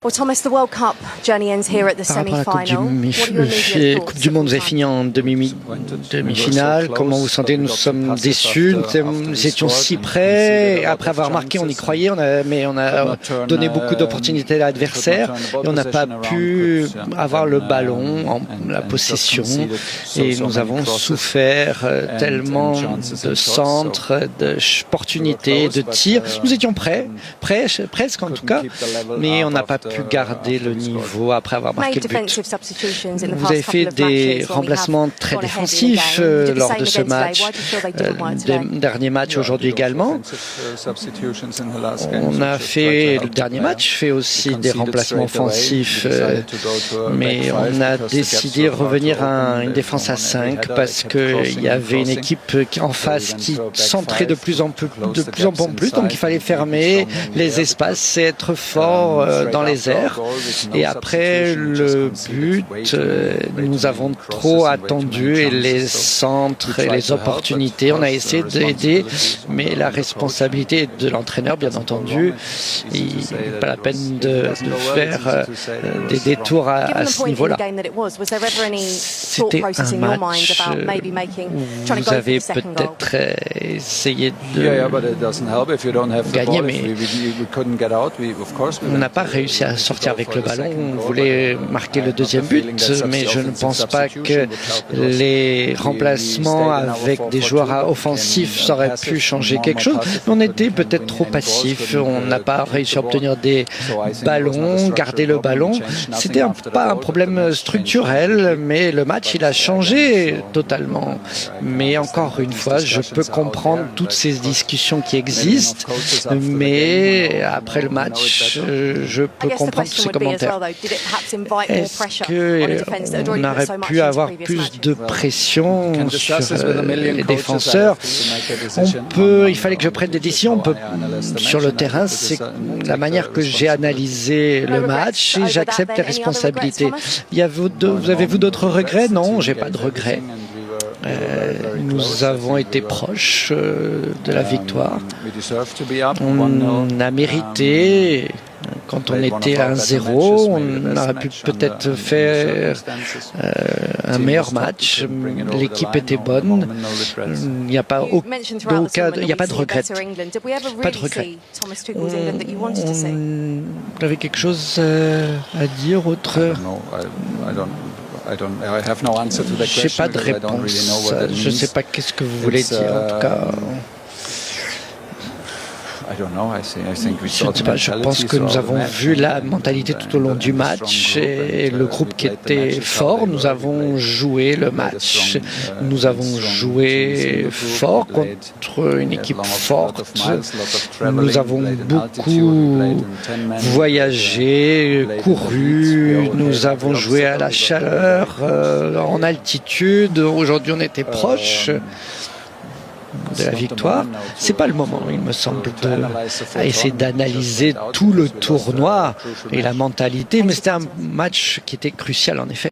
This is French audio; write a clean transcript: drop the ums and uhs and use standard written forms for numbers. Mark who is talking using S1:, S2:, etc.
S1: Well, Thomas, the World Cup journey ends here at the
S2: Par rapport à la
S1: semi-final.
S2: Coupe du Monde, vous avez fini en demi-finale. Comment vous sentez? Nous sommes déçus. Nous étions si près. Après avoir marqué, on y croyait, mais on a donné beaucoup d'opportunités à l'adversaire et on n'a pas pu avoir le ballon, la possession. Et nous avons souffert tellement de centres, d'opportunités, de tirs. Nous étions prêts, presque en tout cas, mais on n'a pas pu garder le niveau après avoir marqué le but. Vous avez fait des remplacements très défensifs lors de ce match, le dernier match aujourd'hui également. On a fait le dernier match, fait aussi des remplacements offensifs, mais on a décidé de revenir à une défense à 5 parce qu'il y avait une équipe en face qui centrait de plus en plus, donc il fallait fermer les espaces et être fort dans les airs. Et après le but, nous avons trop attendu et les centres et les opportunités. On a essayé d'aider, mais la responsabilité est de l'entraîneur, bien entendu. Il n'est pas la peine de faire des détours à ce niveau-là. C'était un match où vous avez peut-être essayé de gagner, mais on n'a pas réussi à sortir avec le ballon. On voulait marquer le deuxième but, mais je ne pense pas que les remplacements avec des joueurs offensifs auraient pu changer quelque chose. On était peut-être trop passifs. On n'a pas réussi à obtenir des ballons, garder le ballon. C'était pas un problème structurel, mais le match, il a changé totalement. Mais encore une fois, je peux comprendre toutes ces discussions qui existent, mais après le match, je peux comprendre tous ces commentaires. Est-ce qu'on aurait pu avoir plus de pression sur les défenseurs? Il fallait que je prenne des décisions sur le terrain. C'est la manière que j'ai analysé le match et j'accepte les responsabilités. Vous avez-vous d'autres regrets? Non, j'ai pas de regrets. Nous avons été proches de la victoire. On a mérité. Quand on était à 1-0, on aurait pu peut-être faire un meilleur match. L'équipe était bonne. Il n'y a pas de regret. Pas de regret. Vous avez quelque chose à dire autre? Je n'ai pas de réponse. Je ne sais pas qu'est-ce que vous voulez dire. En tout cas, je pense que nous avons vu la mentalité tout au long du match et le groupe qui était fort. Nous avons joué le match. Nous avons joué fort contre une équipe forte. Nous avons beaucoup voyagé, couru. Nous avons joué à la chaleur, en altitude. Aujourd'hui, on était proche de la victoire. C'est pas le moment, il me semble, d'essayer d'analyser tout le tournoi et la mentalité, mais c'était un match qui était crucial en effet.